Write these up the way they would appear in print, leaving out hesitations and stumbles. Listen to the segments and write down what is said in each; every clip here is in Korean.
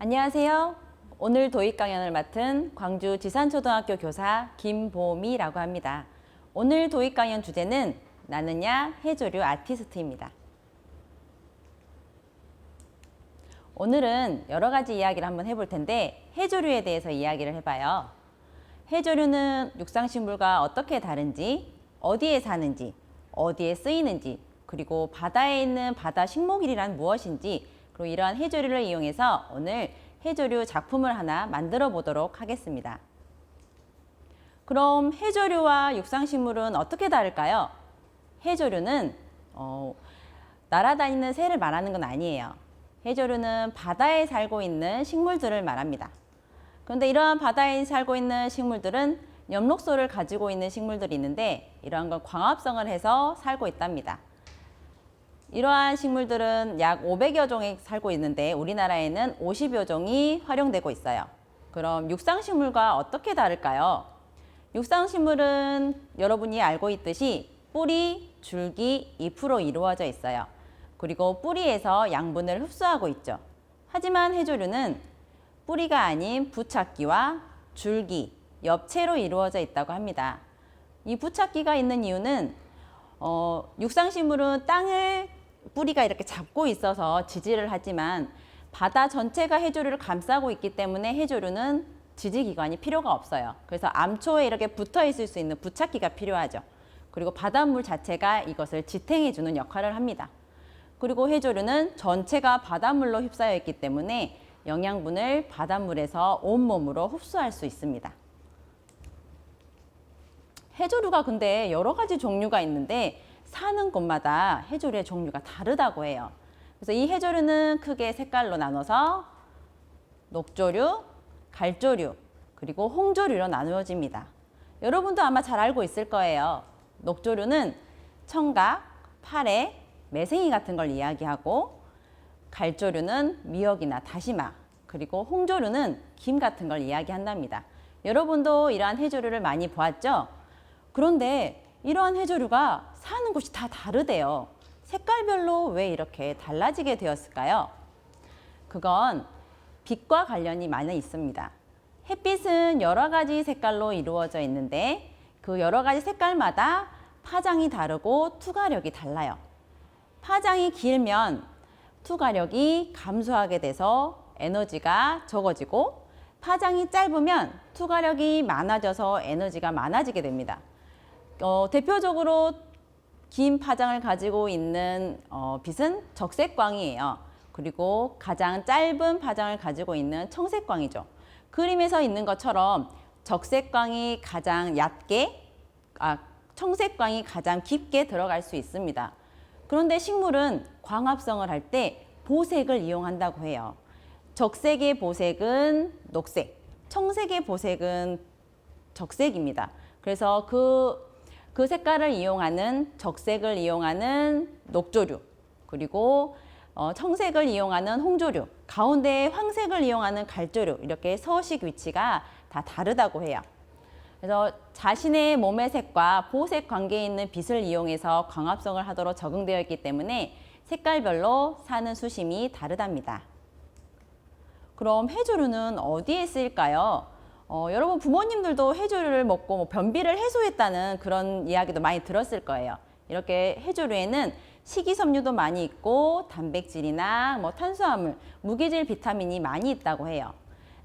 안녕하세요. 오늘 도입 강연을 맡은 광주 지산초등학교 교사 김보미라고 합니다. 오늘 도입 강연 주제는 나는야 해조류 아티스트입니다. 오늘은 여러 가지 이야기를 한번 해볼 텐데 해조류에 대해서 이야기를 해봐요. 해조류는 육상식물과 어떻게 다른지, 어디에 사는지, 어디에 쓰이는지, 그리고 바다에 있는 바다 식목일이란 무엇인지, 그리고 이러한 해조류를 이용해서 오늘 해조류 작품을 하나 만들어 보도록 하겠습니다. 그럼 해조류와 육상식물은 어떻게 다를까요? 해조류는 날아다니는 새를 말하는 건 아니에요. 해조류는 바다에 살고 있는 식물들을 말합니다. 그런데 이러한 바다에 살고 있는 식물들은 엽록소를 가지고 있는 식물들이 있는데 이러한 건 광합성을 해서 살고 있답니다. 이러한 식물들은 약 500여 종이 살고 있는데 우리나라에는 50여 종이 활용되고 있어요. 그럼 육상식물과 어떻게 다를까요? 육상식물은 여러분이 알고 있듯이 뿌리, 줄기, 잎으로 이루어져 있어요. 그리고 뿌리에서 양분을 흡수하고 있죠. 하지만 해조류는 뿌리가 아닌 부착기와 줄기, 엽채로 이루어져 있다고 합니다. 이 부착기가 있는 이유는 육상식물은 땅을 뿌리가 이렇게 잡고 있어서 지지를 하지만 바다 전체가 해조류를 감싸고 있기 때문에 해조류는 지지기관이 필요가 없어요. 그래서 암초에 이렇게 붙어 있을 수 있는 부착기가 필요하죠. 그리고 바닷물 자체가 이것을 지탱해주는 역할을 합니다. 그리고 해조류는 전체가 바닷물로 휩싸여 있기 때문에 영양분을 바닷물에서 온몸으로 흡수할 수 있습니다. 해조류가 근데 여러 가지 종류가 있는데 사는 곳마다 해조류의 종류가 다르다고 해요. 그래서 이 해조류는 크게 색깔로 나눠서 녹조류, 갈조류, 그리고 홍조류로 나누어집니다. 여러분도 아마 잘 알고 있을 거예요. 녹조류는 청각, 파래, 매생이 같은 걸 이야기하고 갈조류는 미역이나 다시마, 그리고 홍조류는 김 같은 걸 이야기한답니다. 여러분도 이러한 해조류를 많이 보았죠? 그런데 이러한 해조류가 사는 곳이 다 다르대요. 색깔별로 왜 이렇게 달라지게 되었을까요? 그건 빛과 관련이 많이 있습니다. 햇빛은 여러 가지 색깔로 이루어져 있는데 그 여러 가지 색깔마다 파장이 다르고 투과력이 달라요. 파장이 길면 투과력이 감소하게 돼서 에너지가 적어지고 파장이 짧으면 투과력이 많아져서 에너지가 많아지게 됩니다. 대표적으로 긴 파장을 가지고 있는 빛은 적색광이에요. 그리고 가장 짧은 파장을 가지고 있는 청색광이죠. 그림에서 있는 것처럼 적색광이 가장 얕게, 청색광이 가장 깊게 들어갈 수 있습니다. 그런데 식물은 광합성을 할 때 보색을 이용한다고 해요. 적색의 보색은 녹색, 청색의 보색은 적색입니다. 그래서 그 색깔을 이용하는 적색을 이용하는 녹조류, 그리고 청색을 이용하는 홍조류, 가운데에 황색을 이용하는 갈조류, 이렇게 서식 위치가 다 다르다고 해요. 그래서 자신의 몸의 색과 보색 관계에 있는 빛을 이용해서 광합성을 하도록 적응되어 있기 때문에 색깔별로 사는 수심이 다르답니다. 그럼 해조류는 어디에 쓰일까요? 여러분 부모님들도 해조류를 먹고 변비를 해소했다는 그런 이야기도 많이 들었을 거예요. 이렇게 해조류에는 식이섬유도 많이 있고 단백질이나 탄수화물, 무기질 비타민이 많이 있다고 해요.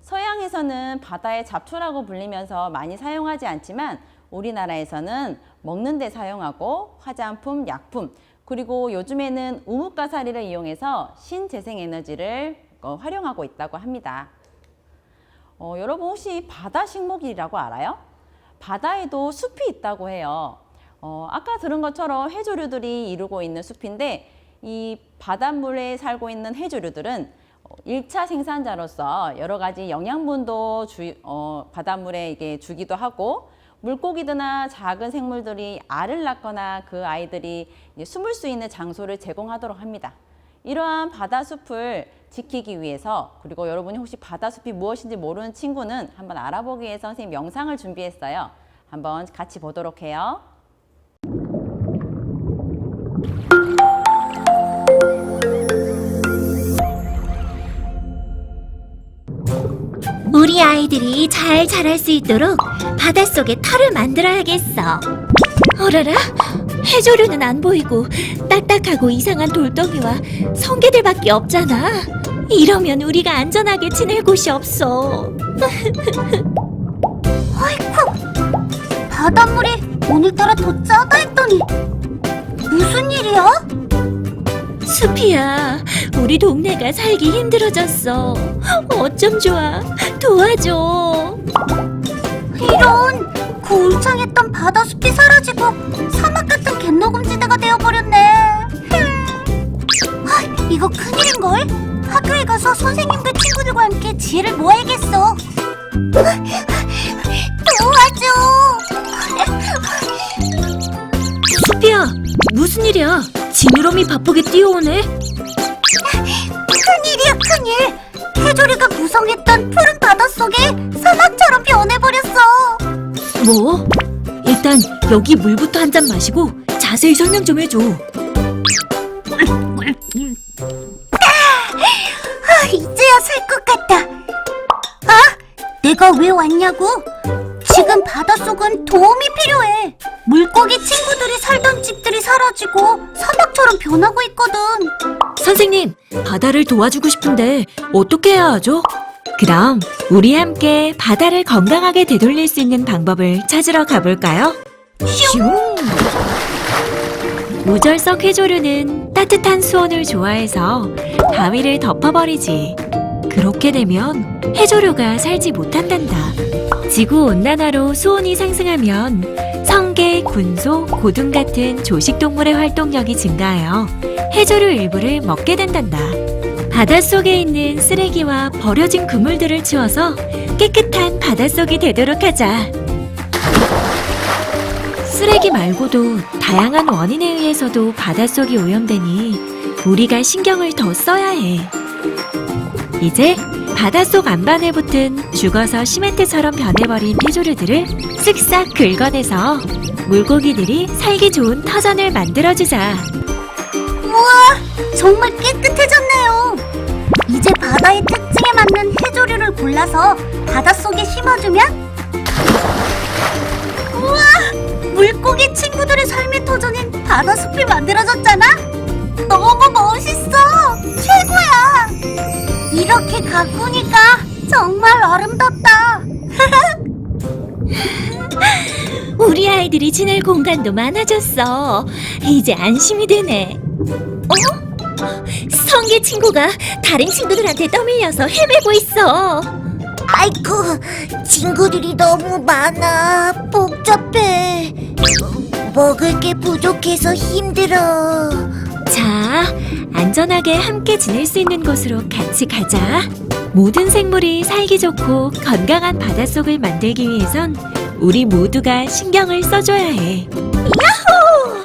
서양에서는 바다의 잡초라고 불리면서 많이 사용하지 않지만 우리나라에서는 먹는 데 사용하고 화장품, 약품, 그리고 요즘에는 우뭇가사리를 이용해서 신재생에너지를 활용하고 있다고 합니다. 여러분 혹시 바다 식목일이라고 알아요? 바다에도 숲이 있다고 해요. 아까 들은 것처럼 해조류들이 이루고 있는 숲인데 이 바닷물에 살고 있는 해조류들은 1차 생산자로서 여러 가지 영양분도 바닷물에 이게 주기도 하고 물고기들이나 작은 생물들이 알을 낳거나 그 아이들이 숨을 수 있는 장소를 제공하도록 합니다. 이러한 바다숲을 지키기 위해서, 그리고 여러분이 혹시 바다숲이 무엇인지 모르는 친구는 한번 알아보기 위해서 선생님 영상을 준비했어요. 한번 같이 보도록 해요. 우리 아이들이 잘 자랄 수 있도록 바닷속에 터를 만들어야겠어. 어라라, 해조류는 안 보이고 딱딱하고 이상한 돌덩이와 성게들밖에 없잖아. 이러면 우리가 안전하게 지낼 곳이 없어. 아이쿠, 바닷물이 오늘따라 더 짜다 했더니 무슨 일이야? 수피야, 우리 동네가 살기 힘들어졌어. 어쩜 좋아, 도와줘. 이런, 그 울창했던 바다숲이 사라지고 사막 같은 갯녹음지대가 되어버렸네. 이거 큰일인걸? 학교에 가서 선생님과 친구들과 함께 지혜를 모아야겠어. 도와줘. 수피야, 무슨 일이야? 지느러미 바쁘게 뛰어오네. 큰일이야, 큰일. 해조류가 구성했던 푸른 바닷속에 사막처럼 변해버렸어. 뭐? 일단 여기 물부터 한 잔 마시고 자세히 설명 좀 해줘. 이제야 살 것 같다. 아, 내가 왜 왔냐고? 지금 바닷속은 도움이 필요해. 물고기 친구들이 살던 집들이 사라지고 사막처럼 변하고 있거든. 선생님, 바다를 도와주고 싶은데 어떻게 해야 하죠? 그럼 우리 함께 바다를 건강하게 되돌릴 수 있는 방법을 찾으러 가볼까요? 슝! 무절석 해조류는 따뜻한 수온을 좋아해서 바위를 덮어버리지. 그렇게 되면 해조류가 살지 못한단다. 지구온난화로 수온이 상승하면 성게, 군소, 고등 같은 조식동물의 활동력이 증가하여 해조류 일부를 먹게 된단다. 바닷속에 있는 쓰레기와 버려진 그물들을 치워서 깨끗한 바닷속이 되도록 하자. 쓰레기 말고도 다양한 원인에 의해서도 바닷속이 오염되니 우리가 신경을 더 써야 해. 이제 바닷속 안반에 붙은 죽어서 시멘트처럼 변해버린 해조류들을 쓱싹 긁어내서 물고기들이 살기 좋은 터전을 만들어주자. 우와, 정말 깨끗해졌네요. 이제 바다의 특징에 맞는 해조류를 골라서 바닷속에 심어주면, 우와, 물고기 친구들의 삶의 터전인 바다숲이 만들어졌잖아. 너무 멋있어. 최고야. 이렇게 가꾸니까 정말 아름답다. 우리 아이들이 지낼 공간도 많아졌어. 이제 안심이 되네. 성게 친구가 다른 친구들한테 떠밀려서 헤매고 있어. 아이쿠, 친구들이 너무 많아. 복잡해. 먹을 게 부족해서 힘들어. 자, 안전하게 함께 지낼 수 있는 곳으로 같이 가자. 모든 생물이 살기 좋고 건강한 바닷속을 만들기 위해선 우리 모두가 신경을 써줘야 해. 야호!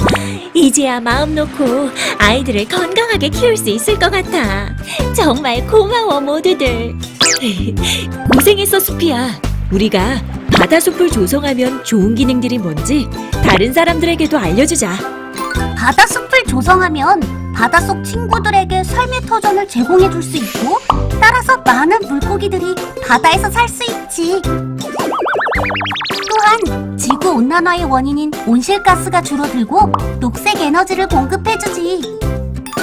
이제야 마음 놓고 아이들을 건강하게 키울 수 있을 것 같아. 정말 고마워, 모두들. 고생했어, 수피야. 우리가 바다숲을 조성하면 좋은 기능들이 뭔지 다른 사람들에게도 알려주자. 바다숲을 조성하면 바닷속 친구들에게 삶의 터전을 제공해 줄 수 있고, 따라서 많은 물고기들이 바다에서 살 수 있지. 또한 지구 온난화의 원인인 온실가스가 줄어들고 녹색 에너지를 공급해 주지.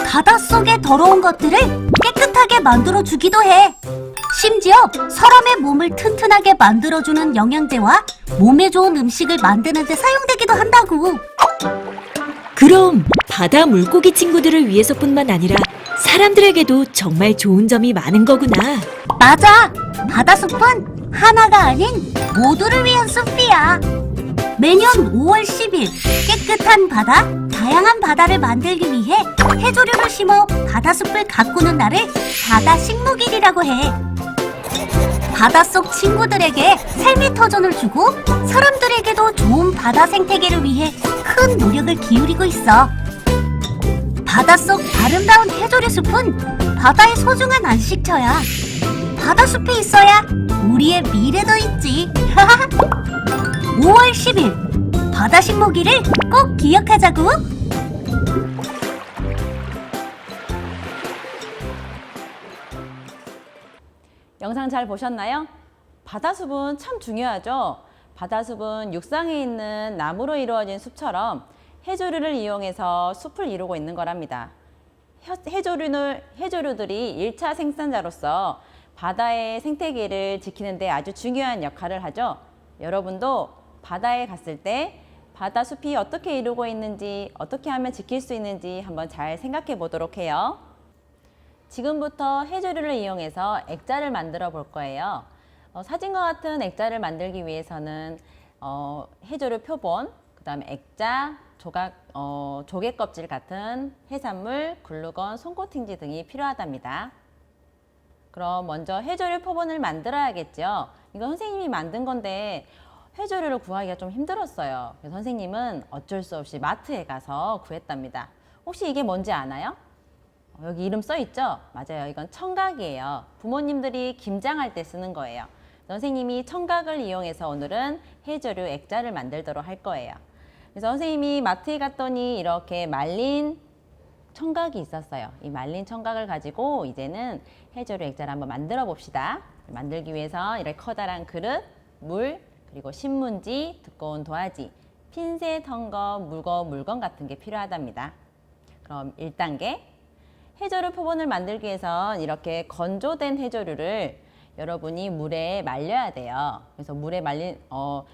바닷속의 더러운 것들을 깨끗하게 만들어 주기도 해. 심지어 사람의 몸을 튼튼하게 만들어주는 영양제와 몸에 좋은 음식을 만드는 데 사용되기도 한다고. 그럼 바다 물고기 친구들을 위해서뿐만 아니라 사람들에게도 정말 좋은 점이 많은 거구나. 맞아! 바다숲은 하나가 아닌 모두를 위한 숲이야. 매년 5월 10일 깨끗한 바다, 다양한 바다를 만들기 위해 해조류를 심어 바다숲을 가꾸는 날을 바다 식목일이라고 해. 바닷속 친구들에게 삶의 터전을 주고 사람들에게도 좋은 바다 생태계를 위해 큰 노력을 기울이고 있어. 바닷속 아름다운 해조류 숲은 바다의 소중한 안식처야. 바다숲이 있어야 우리의 미래도 있지. 5월 10일 바다 식목일을 꼭 기억하자고. 영상 잘 보셨나요? 바다숲은 참 중요하죠. 바다숲은 육상에 있는 나무로 이루어진 숲처럼 해조류를 이용해서 숲을 이루고 있는 거랍니다. 해조류들이 1차 생산자로서 바다의 생태계를 지키는 데 아주 중요한 역할을 하죠. 여러분도 바다에 갔을 때 바다 숲이 어떻게 이루고 있는지, 어떻게 하면 지킬 수 있는지 한번 잘 생각해 보도록 해요. 지금부터 해조류를 이용해서 액자를 만들어 볼 거예요. 사진과 같은 액자를 만들기 위해서는 해조류 표본, 그 다음에 액자, 조개 껍질 같은 해산물, 글루건, 손코팅지 등이 필요하답니다. 그럼 먼저 해조류 표본을 만들어야겠죠. 이거 선생님이 만든 건데 해조류를 구하기가 좀 힘들었어요. 그래서 선생님은 어쩔 수 없이 마트에 가서 구했답니다. 혹시 이게 뭔지 아나요? 여기 이름 써 있죠? 맞아요. 이건 청각이에요. 부모님들이 김장할 때 쓰는 거예요. 선생님이 청각을 이용해서 오늘은 해조류 액자를 만들도록 할 거예요. 그래서 선생님이 마트에 갔더니 이렇게 말린 청각이 있었어요. 이 말린 청각을 가지고 이제는 해조류 액자를 한번 만들어 봅시다. 만들기 위해서 이렇게 커다란 그릇, 물, 그리고 신문지, 두꺼운 도화지, 핀셋, 헝겊, 무거운 물건 같은 게 필요하답니다. 그럼 1단계. 해조류 표본을 만들기 위해선 이렇게 건조된 해조류를 여러분이 물에 말려야 돼요. 그래서 물에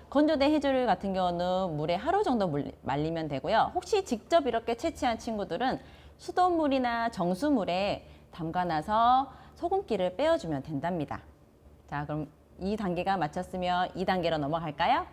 건조된 해조류 같은 경우는 물에 하루 정도 말리면 되고요. 혹시 직접 이렇게 채취한 친구들은 수돗물이나 정수물에 담가놔서 소금기를 빼어주면 된답니다. 자, 그럼 2단계가 마쳤으면 2단계로 넘어갈까요?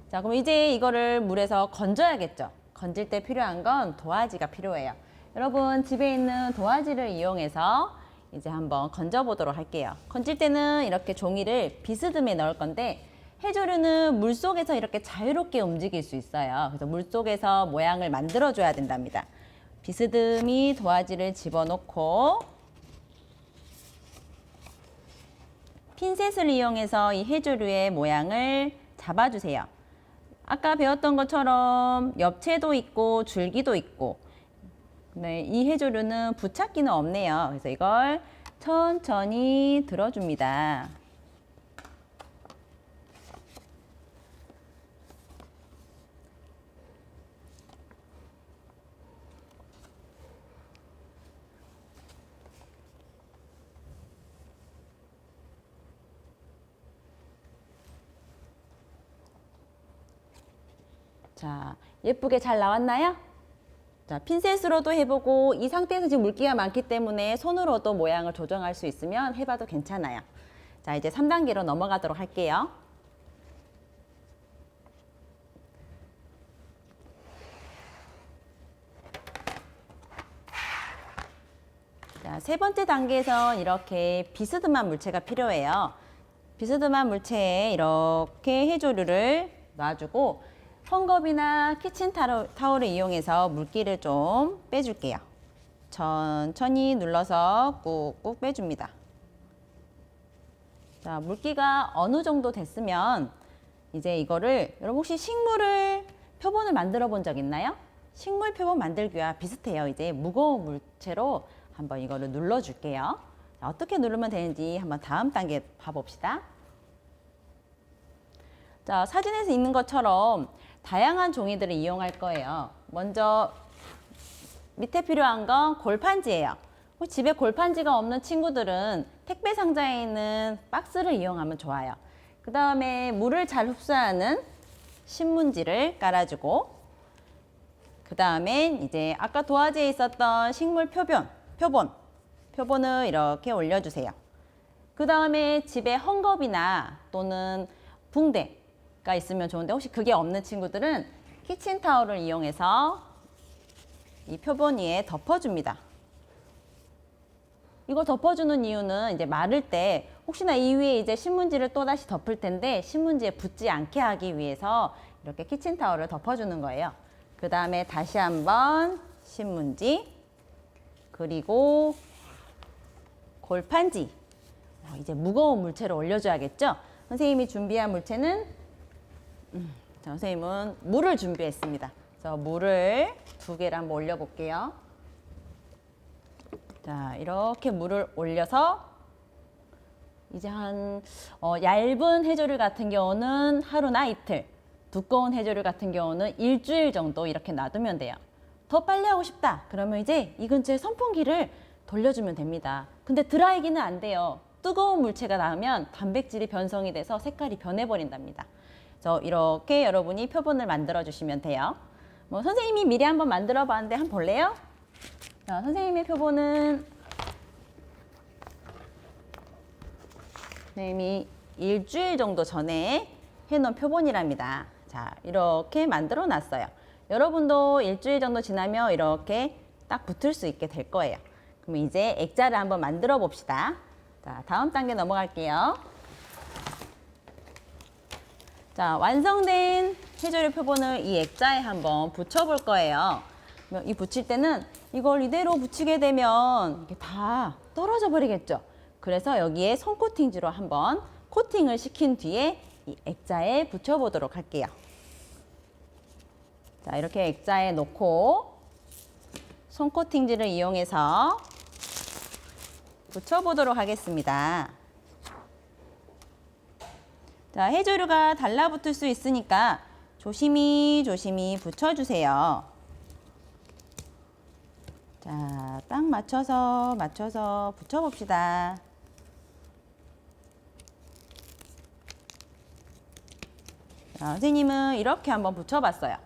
자, 그럼 이제 이거를 물에서 건져야겠죠. 건질 때 필요한 건 도화지가 필요해요. 여러분 집에 있는 도화지를 이용해서 이제 한번 건져 보도록 할게요. 건질 때는 이렇게 종이를 비스듬에 넣을 건데 해조류는 물속에서 이렇게 자유롭게 움직일 수 있어요. 그래서 물속에서 모양을 만들어 줘야 된답니다. 비스듬히 도화지를 집어넣고 핀셋을 이용해서 이 해조류의 모양을 잡아주세요. 아까 배웠던 것처럼 엽채도 있고 줄기도 있고, 네, 이 해조류는 부착기는 없네요. 그래서 이걸 천천히 들어줍니다. 자, 예쁘게 잘 나왔나요? 자, 핀셋으로도 해보고 이 상태에서 지금 물기가 많기 때문에 손으로도 모양을 조정할 수 있으면 해봐도 괜찮아요. 자, 이제 3단계로 넘어가도록 할게요. 자, 3번째 단계에선 이렇게 비스듬한 물체가 필요해요. 비스듬한 물체에 이렇게 해조류를 놔주고 헝겊이나 키친타올을 이용해서 물기를 좀 빼줄게요. 천천히 눌러서 꾹꾹 빼줍니다. 자, 물기가 어느 정도 됐으면 이제 이거를, 여러분 혹시 식물을 표본을 만들어 본 적 있나요? 식물 표본 만들기와 비슷해요. 이제 무거운 물체로 한번 이거를 눌러줄게요. 자, 어떻게 누르면 되는지 한번 다음 단계 봐봅시다. 자, 사진에서 있는 것처럼 다양한 종이들을 이용할 거예요. 먼저 밑에 필요한 건 골판지예요. 집에 골판지가 없는 친구들은 택배 상자에 있는 박스를 이용하면 좋아요. 그 다음에 물을 잘 흡수하는 신문지를 깔아주고, 그 다음에 이제 아까 도화지에 있었던 식물 표본을 이렇게 올려주세요. 그 다음에 집에 헝겊이나 또는 붕대가 있으면 좋은데 혹시 그게 없는 친구들은 키친타올을 이용해서 이 표본 위에 덮어줍니다. 이거 덮어주는 이유는 이제 마를 때 혹시나 이 위에 이제 신문지를 또다시 덮을 텐데 신문지에 붙지 않게 하기 위해서 이렇게 키친타올을 덮어주는 거예요. 그 다음에 다시 한번 신문지, 그리고 골판지, 이제 무거운 물체를 올려줘야겠죠? 선생님이 준비한 물체는 자, 선생님은 물을 준비했습니다. 그래서 물을 2개를 한번 올려볼게요. 자, 이렇게 물을 올려서 이제 얇은 해조류 같은 경우는 하루나 이틀, 두꺼운 해조류 같은 경우는 일주일 정도 이렇게 놔두면 돼요. 더 빨리 하고 싶다. 그러면 이제 이 근처에 선풍기를 돌려주면 됩니다. 근데 드라이기는 안 돼요. 뜨거운 물체가 나오면 단백질이 변성이 돼서 색깔이 변해버린답니다. 그래서 이렇게 여러분이 표본을 만들어 주시면 돼요. 뭐 선생님이 미리 한번 만들어 봤는데 한번 볼래요? 자, 선생님의 표본은 선생님이 일주일 정도 전에 해놓은 표본이랍니다. 자, 이렇게 만들어 놨어요. 여러분도 일주일 정도 지나면 이렇게 딱 붙을 수 있게 될 거예요. 그럼 이제 액자를 한번 만들어 봅시다. 자, 다음 단계 넘어갈게요. 자, 완성된 해조류 표본을 이 액자에 한번 붙여볼 거예요. 이 붙일 때는 이걸 이대로 붙이게 되면 이게 다 떨어져 버리겠죠. 그래서 여기에 손코팅지로 한번 코팅을 시킨 뒤에 이 액자에 붙여보도록 할게요. 자, 이렇게 액자에 놓고 손코팅지를 이용해서 붙여보도록 하겠습니다. 자, 해조류가 달라붙을 수 있으니까 조심히 붙여주세요. 자, 딱 맞춰서 붙여봅시다. 자, 선생님은 이렇게 한번 붙여봤어요.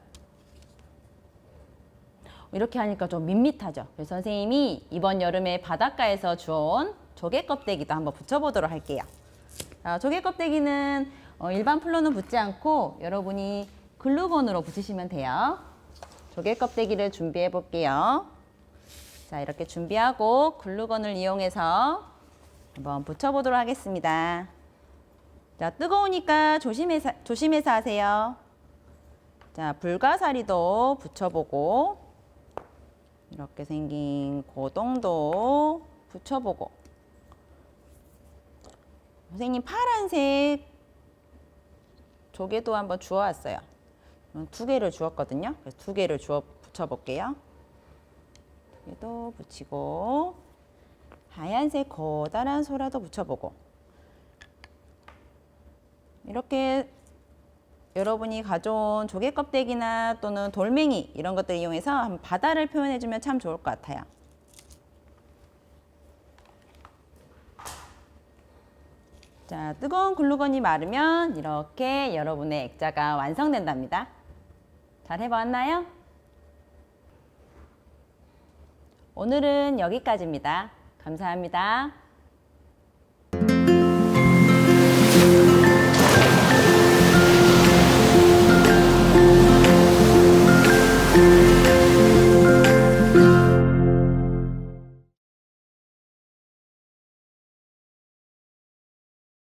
이렇게 하니까 좀 밋밋하죠. 그래서 선생님이 이번 여름에 바닷가에서 주워온 조개 껍데기도 한번 붙여보도록 할게요. 자, 조개 껍데기는 일반 풀로는 붙지 않고 여러분이 글루건으로 붙이시면 돼요. 조개 껍데기를 준비해 볼게요. 자, 이렇게 준비하고 글루건을 이용해서 한번 붙여보도록 하겠습니다. 자, 뜨거우니까 조심해서 하세요. 자, 불가사리도 붙여보고 이렇게 생긴 고동도 붙여보고 선생님 파란색 조개도 한번 주워왔어요. 2개를 주웠거든요. 그래서 2개를 붙여볼게요. 2개도 붙이고 하얀색 커다란 소라도 붙여보고 이렇게 여러분이 가져온 조개 껍데기나 또는 돌멩이 이런 것들 이용해서 한번 바다를 표현해주면 참 좋을 것 같아요. 자, 뜨거운 글루건이 마르면 이렇게 여러분의 액자가 완성된답니다. 잘 해봤나요? 오늘은 여기까지입니다. 감사합니다.